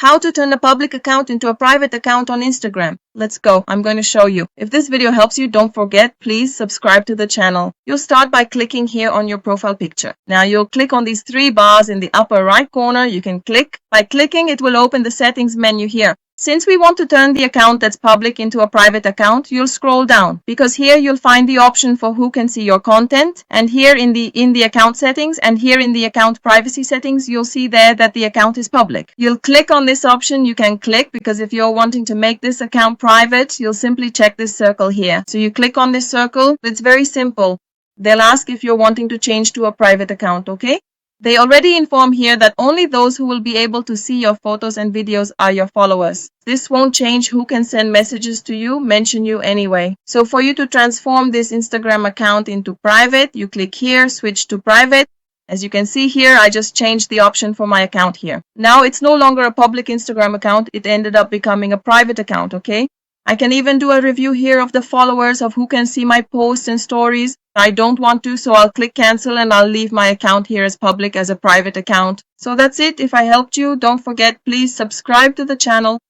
How to turn a public account into a private account on Instagram. Let's go. I'm going to show you. If this video helps you, don't forget, please subscribe to the channel. You'll start by clicking here on your profile picture. Now you'll click on these three bars in the upper right corner. You can click. By clicking, it will open the settings menu here. Since we want to turn the account that's public into a private account, you'll scroll down because here you'll find the option for who can see your content, and here in the account settings and here in the account privacy settings, you'll see there that the account is public. You'll click on this option. You can click because if you're wanting to make this account private, you'll simply check this circle here. So you click on this circle. It's very simple. They'll ask if you're wanting to change to a private account, okay? They already inform here that only those who will be able to see your photos and videos are your followers. This won't change who can send messages to you, mention you anyway. So for you to transform this Instagram account into private, you click here, switch to private. As you can see here, I just changed the option for my account here. Now it's no longer a public Instagram account. It ended up becoming a private account, okay? I can even do a review here of the followers of who can see my posts and stories. I don't want to, so I'll click cancel and I'll leave my account here as public as a private account. So that's it. If I helped you, don't forget, please subscribe to the channel.